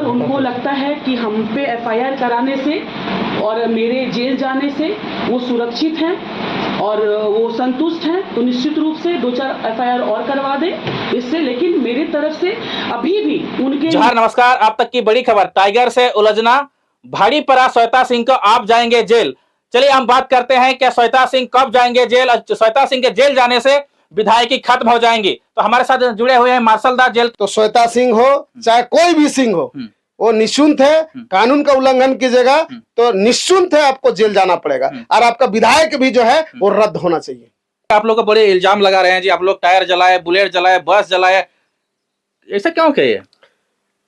अगर उनको लगता है कि हम पे एफआईआर कराने से और मेरे जेल जाने से वो सुरक्षित हैं और वो संतुष्ट हैं, तो निश्चित रूप से 2-4 एफआईआर और करवा दें इससे। लेकिन मेरी तरफ से अभी भी उनके जोहार, नमस्कार। आप तक की बड़ी खबर, टाइगर से उलझना भारी पड़ा श्वेता सिंह को, आप जाएंगे जेल। चलिए हम बात करते हैं कि श्वेता सिंह कब जाएंगे जेल। श्वेता सिंह के जेल जाने से विधायकी खत्म हो जाएंगी। तो हमारे साथ जुड़े हुए हैं मार्शलदास जेल। तो श्वेता सिंह हो चाहे कोई भी सिंह हो, वो निःशुल्क है, कानून का उल्लंघन कीजिएगा तो निःशुल्क है, आपको जेल जाना पड़ेगा और आपका विधायक भी जो है वो रद्द होना चाहिए। आप लोग को बड़े इल्जाम लगा रहे हैं जी, आप लोग टायर जलाए, बुलेट जलाए, बस जलाए, ऐसा क्यों किए?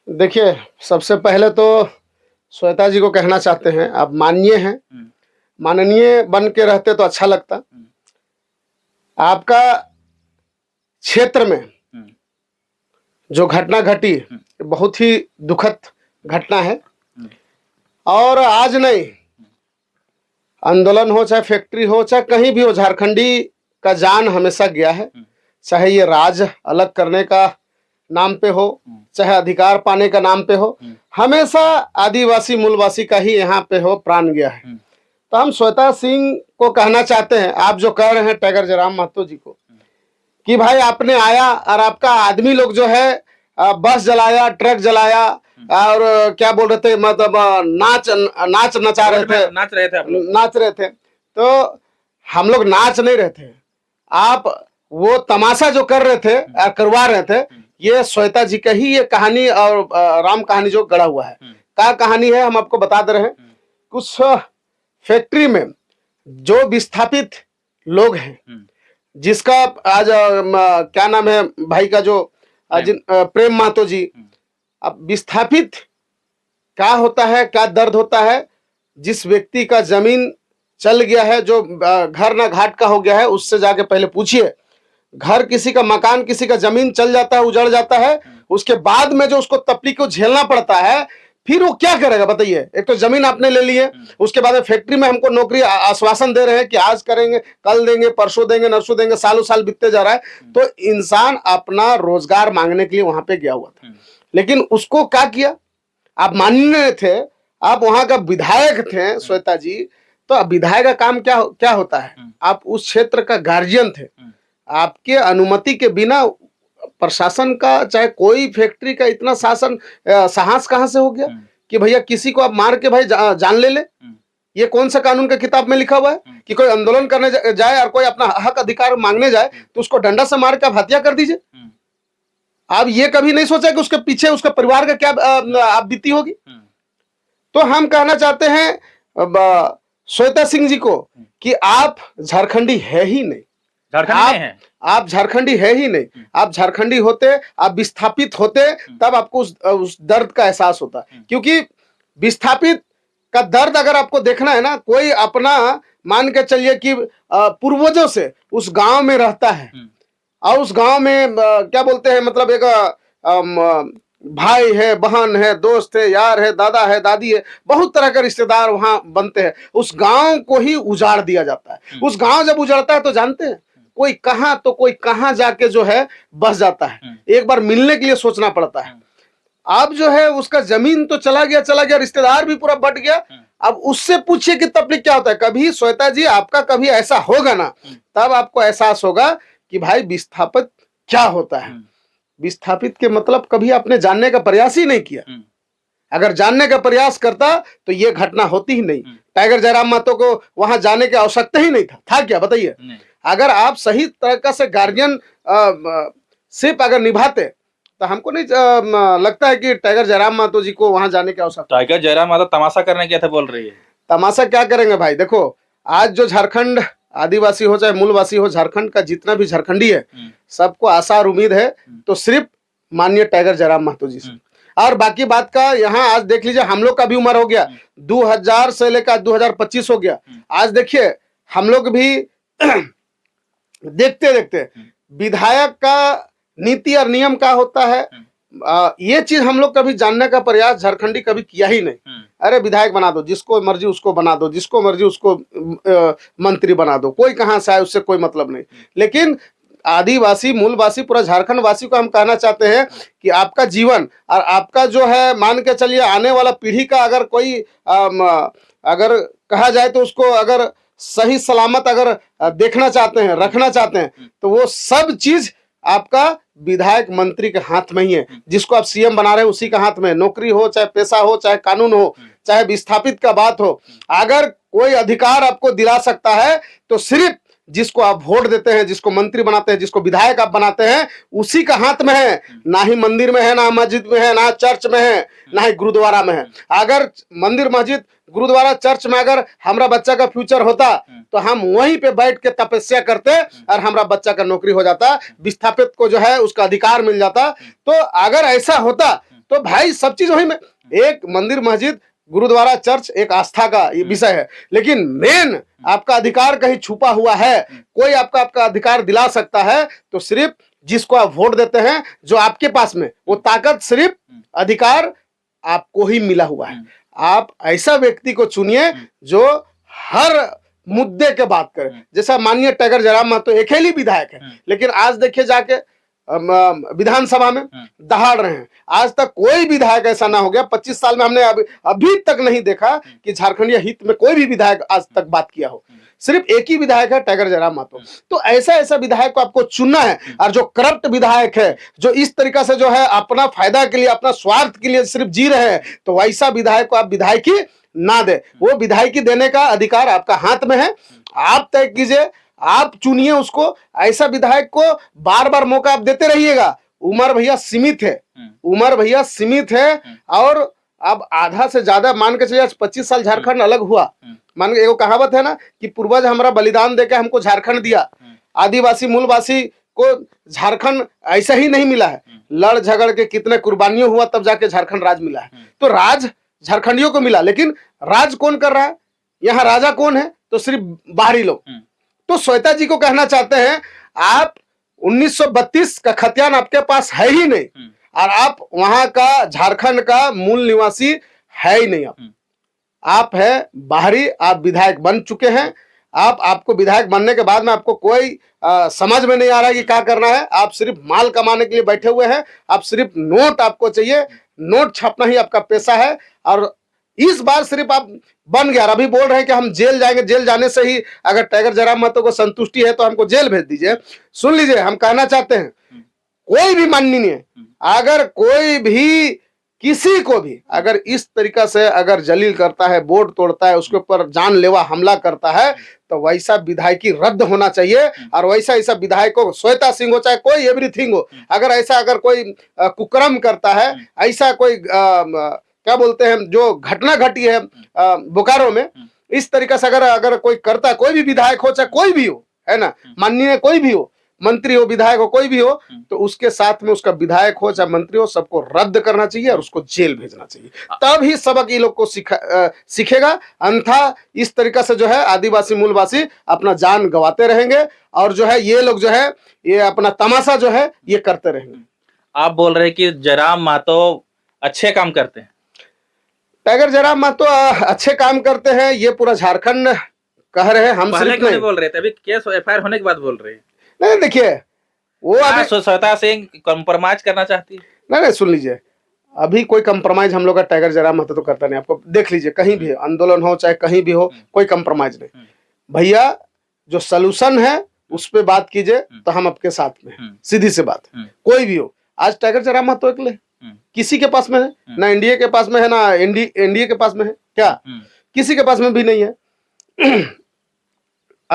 देखिए, सबसे पहले तो श्वेता जी को कहना चाहते हैं, आप माननीय हैं, माननीय बन के रहते तो अच्छा लगता। आपका क्षेत्र में जो घटना घटी बहुत ही दुखद घटना है और आज नहीं, आंदोलन हो चाहे फैक्ट्री हो चाहे कहीं भी हो, झारखंडी का जान हमेशा गया है। चाहे ये राज अलग करने का नाम पे हो चाहे अधिकार पाने का नाम पे हो, हमेशा आदिवासी मूलवासी का ही यहाँ पे हो प्राण गया है। तो हम श्वेता सिंह को कहना चाहते हैं, आप जो कह रहे हैं टाइगर जयराम महतो जी को, कि भाई आपने आया और आपका आदमी लोग जो है बस जलाया, ट्रक जलाया और क्या बोल रहे थे, मतलब नचा रहे थे, नाच रहे थे। तो हम लोग नाच नहीं रहे थे, आप वो तमाशा जो कर रहे थे, करवा रहे थे, ये श्वेता जी का ही ये कहानी और राम कहानी जो गढ़ा हुआ है। क्या कहानी है हम आपको बता दे रहे हैं। कुछ फैक्ट्री में जो विस्थापित लोग हैं, जिसका आज क्या नाम है भाई का, जो प्रेम महतो जी, अब विस्थापित क्या होता है, क्या दर्द होता है। जिस व्यक्ति का जमीन चल गया है, जो घर ना घाट का हो गया है, उससे जाके पहले पूछिए। घर किसी का, मकान किसी का, जमीन चल जाता है, उजड़ जाता है, उसके बाद में जो उसको तकलीफ को झेलना पड़ता है, फिर वो क्या करेगा बताइए। एक तो जमीन आपने ले ली है, उसके बाद में फैक्ट्री में हमको नौकरी आश्वासन दे रहे हैं कि आज करेंगे, कल देंगे, परसों देंगे, नरसों देंगे, सालों साल बीतते जा रहा है। तो इंसान अपना रोजगार मांगने के लिए वहां पे गया हुआ था, लेकिन उसको क्या किया, आप माननीय थे, आप वहां का विधायक थे श्वेता जी, तो विधायक का काम क्या क्या होता है, आप उस क्षेत्र का गार्जियन थे, आपके अनुमति के बिना प्रशासन का चाहे कोई फैक्ट्री का इतना शासन साहस कहां से हो गया कि भैया किसी को आप मार के भाई जान ले। ये कौन सा कानून का किताब में लिखा हुआ है कि कोई आंदोलन करने जाए और कोई अपना हक अधिकार मांगने जाए तो उसको डंडा से मार के आप हत्या कर दीजिए। आप ये कभी नहीं सोचा कि उसके पीछे उसके परिवार का क्या आप बीती होगी। तो हम कहना चाहते हैं श्वेता सिंह जी को कि आप झारखंडी है ही नहीं, आप झारखंडी है ही नहीं। आप झारखंडी होते, आप विस्थापित होते, तब आपको उस दर्द का एहसास होता। क्योंकि विस्थापित का दर्द अगर आपको देखना है ना, कोई अपना मान के चलिए कि पूर्वजों से उस गांव में रहता है और उस गांव में क्या बोलते हैं, मतलब एक भाई है, बहन है, दोस्त है, यार है, दादा है, दादी है, बहुत तरह के रिश्तेदार वहां बनते हैं। उस गांव को ही उजाड़ दिया जाता है। उस गांव जब उजाड़ता है तो जानते हैं कोई कहां तो कोई कहां जाके जो है बस जाता है। एक बार मिलने के लिए सोचना पड़ता है। अब जो है उसका जमीन तो चला गया, रिश्तेदार भी पूरा बट गया। अब उससे पूछिए कि तकलीफ क्या होता है। कभी श्वेता जी आपका कभी ऐसा होगा ना, तब आपको एहसास होगा कि भाई विस्थापित क्या होता है। विस्थापित के मतलब कभी आपने जानने का प्रयास ही नहीं किया। अगर जानने का प्रयास करता तो ये घटना होती ही नहीं। टाइगर जयराम महतो को वहां जाने की आवश्यकता ही नहीं था क्या बताइए। अगर आप सही तरीका से गार्जियन सिर्फ अगर निभाते तो हमको नहीं लगता है कि टाइगर जयराम महतो जी को वहां जाने की आवश्यकता। टाइगर जयराम महतो तमाशा करने क्या था बोल रही है। तमाशा क्या करेंगे भाई। देखो, आज जो झारखंड आदिवासी हो चाहे मूलवासी हो, झारखंड का जितना भी झारखंडी है, सबको आशा और उम्मीद है तो सिर्फ माननीय टाइगर जयराम महतो जी से। और बाकी बात का यहाँ आज देख लीजिए, हम लोग का भी उम्र हो गया, 2000 से लेकर 2025 हो गया। आज देखिए हम लोग भी देखते देखते विधायक का नीति और नियम क्या होता है, ये चीज हम लोग कभी जानने का प्रयास झारखंडी कभी किया ही नहीं। अरे विधायक बना दो, जिसको मर्जी उसको बना दो, जिसको मर्जी उसको मंत्री बना दो, कोई कहां से आए उससे कोई मतलब नहीं। लेकिन आदिवासी मूलवासी पूरा झारखंड वासी को हम कहना चाहते हैं कि आपका जीवन और आपका जो है मान के चलिए आने वाला पीढ़ी का अगर कोई अगर कहा जाए तो उसको अगर सही सलामत अगर देखना चाहते हैं, रखना चाहते हैं, तो वो सब चीज आपका विधायक मंत्री के हाथ में ही है। जिसको आप सीएम बना रहे हैं उसी के हाथ में है। नौकरी हो, चाहे पैसा हो, चाहे कानून हो, चाहे विस्थापित का बात हो, अगर कोई अधिकार आपको दिला सकता है तो सिर्फ जिसको आप वोट देते हैं, जिसको मंत्री बनाते हैं, जिसको विधायक आप बनाते हैं, उसी का हाथ में है। ना ही मंदिर में है, ना मस्जिद में है, ना चर्च में है, ना ही गुरुद्वारा में है। अगर मंदिर, मस्जिद, गुरुद्वारा, चर्च में अगर हमारा बच्चा का फ्यूचर होता तो हम वहीं पे बैठ के तपस्या करते और हमारा बच्चा का नौकरी हो जाता, विस्थापित को जो है उसका अधिकार मिल जाता। तो अगर ऐसा होता तो भाई सब चीज वहीं में, एक मंदिर, मस्जिद, गुरुद्वारा, चर्च एक आस्था का ये विषय है, लेकिन मेन आपका अधिकार कहीं छुपा हुआ है। कोई आपका अधिकार दिला सकता है तो सिर्फ जिसको आप वोट देते हैं, जो आपके पास में वो ताकत, सिर्फ अधिकार आपको ही मिला हुआ है। आप ऐसा व्यक्ति को चुनिए जो हर मुद्दे के बात करे। जैसा माननीय टाइगर जयराम महतो अकेले विधायक है, लेकिन आज देखिए जाके विधानसभा में दहाड़ रहे हैं। आज तक कोई विधायक ऐसा ना हो गया, 25 साल में हमने अभी तक नहीं देखा कि झारखंडीय हित में कोई भी विधायक आज तक बात किया हो। सिर्फ एक ही विधायक है, टाइगर जयराम महतो। तो ऐसा विधायक को आपको चुनना है। और जो करप्ट विधायक है, जो इस तरीका से जो है अपना फायदा के लिए, अपना स्वार्थ के लिए सिर्फ जी रहे हैं, तो वैसा विधायक को आप विधायकी ना दे। वो विधायकी देने का अधिकार आपका हाथ में है। आप तय कीजिए, आप चुनिए उसको। ऐसा विधायक को बार बार मौका आप देते रहिएगा। उम्र भैया सीमित है, उम्र भैया सीमित है। और अब आधा से ज्यादा मान के चलिए 25 साल झारखंड अलग हुआ। मान के एगो कहावत है ना कि पूर्वज हमारा बलिदान देके हमको झारखंड दिया। आदिवासी मूलवासी को झारखंड ऐसा ही नहीं मिला है, लड़ झगड़ के कितने कुर्बानियों हुआ तब जाके झारखंड राज मिला है। तो राज झारखंडियों को मिला, लेकिन राज कौन कर रहा है, यहाँ राजा कौन है? तो सिर्फ बाहरी लोग। तो श्वेता जी को कहना चाहते हैं, आप 1932 का खतियान आपके पास है ही नहीं, और आप वहां का झारखंड का मूल निवासी है ही नहीं। आप है बाहरी, आप विधायक बन चुके हैं। आपको विधायक बनने के बाद में आपको कोई समझ में नहीं आ रहा है कि क्या करना है। आप सिर्फ माल कमाने के लिए बैठे हुए हैं। आप सिर्फ नोट आपको चाहिए, नोट छापना ही आपका पेशा है। और इस बार सिर्फ आप बन गया, अभी बोल रहे हैं कि हम जेल जाएंगे, जेल जाने से ही अगर टाइगर जयराम महतो को संतुष्टि है तो हमको जेल भेज दीजिए। सुन लीजिए, हम कहना चाहते हैं, कोई भी माननीय, अगर कोई भी किसी को भी अगर इस तरीका से अगर जलील करता है, बोर्ड तोड़ता है, उसके ऊपर जानलेवा हमला करता है, तो वैसा विधायकी रद्द होना चाहिए। और वैसा ऐसा विधायक हो, श्वेता सिंह हो चाहे कोई एवरीथिंग हो, अगर कोई कुकर्म करता है, ऐसा कोई क्या बोलते हैं जो घटना घटी है बोकारो में, इस तरीका से अगर कोई करता, कोई भी विधायक हो चाहे कोई भी हो, है ना, माननीय कोई भी हो, मंत्री हो, विधायक हो, कोई भी हो, तो उसके साथ में उसका विधायक हो चाहे मंत्री हो, सबको रद्द करना चाहिए और उसको जेल भेजना चाहिए। तब ही सबक ये लोग को सीखेगा। अन्यथा इस तरीका से जो है आदिवासी मूलवासी अपना जान गंवाते रहेंगे और जो है ये लोग जो है ये अपना तमाशा जो है ये करते रहेंगे। आप बोल रहे हैं कि जयराम महतो अच्छे काम करते हैं। टाइगर जयराम महतो अच्छे काम करते हैं, ये पूरा झारखंड कह रहे हैं। हम पहले क्यों नहीं बोल रहे थे? अभी केस एफआईआर होने के बाद बोल रहे हैं। नहीं, देखिए वो अभी श्वेता सिंह कंप्रोमाइज करना चाहती है। नहीं, सुन लीजिए, अभी कोई कंप्रोमाइज हम लोग का टाइगर जयराम महतो तो करता नहीं। आपको देख लीजिए, कहीं भी आंदोलन हो चाहे कहीं भी हो, कोई कंप्रोमाइज नहीं भैया। जो सोल्यूशन है उस पर बात कीजिए तो हम आपके साथ में, सीधी सी बात। कोई भी हो, आज टाइगर जयराम महतो अकेले किसी के पास में है ना, एनडीए के पास में है ना, एनडीए के पास में है क्या? किसी के पास में भी नहीं है।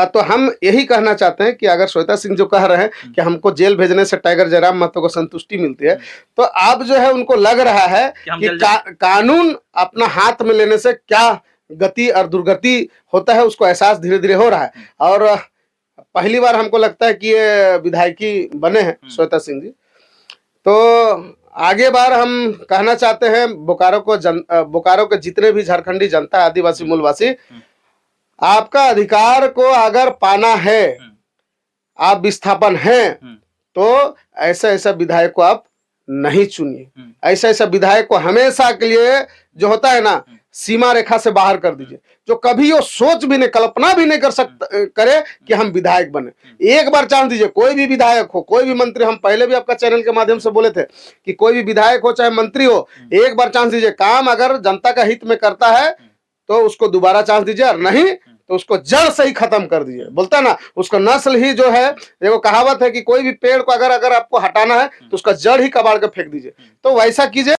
तो हम यही कहना चाहते हैं कि अगर श्वेता सिंह जो कह रहे हैं कि हमको जेल भेजने से टाइगर जयराम महतो को संतुष्टि मिलती है, तो आप जो है उनको लग रहा है कि कानून अपना हाथ में लेने से क्या गति और दुर्गति होता है, उसको एहसास धीरे धीरे हो रहा है। और पहली बार हमको लगता है कि ये विधायकी बने हैं श्वेता सिंह जी। तो आगे बार हम कहना चाहते हैं बोकारो के जितने भी झारखंडी जनता, आदिवासी मूलवासी, आपका अधिकार को अगर पाना है, आप विस्थापन हैं, तो ऐसा विधायक को आप नहीं चुनिए। ऐसा विधायक को हमेशा के लिए जो होता है ना, सीमा रेखा से बाहर कर दीजिए। जो कभी वो सोच भी नहीं, कल्पना भी नहीं कर सकता करे कि हम विधायक बने। एक बार चांस दीजिए, कोई भी विधायक हो, कोई भी मंत्री, हम पहले भी आपका चैनल के माध्यम से बोले थे कि कोई भी विधायक हो चाहे मंत्री हो, एक बार चांस दीजिए। काम अगर जनता का हित में करता है तो उसको दोबारा चांस दीजिए, और नहीं तो उसको जड़ से ही खत्म कर दीजिए। बोलता है ना, उसका नस्ल ही जो है, देखो कहावत है कि कोई भी पेड़ को अगर आपको हटाना है तो उसका जड़ ही कबाड़ के फेंक दीजिए। तो वैसा कीजिए।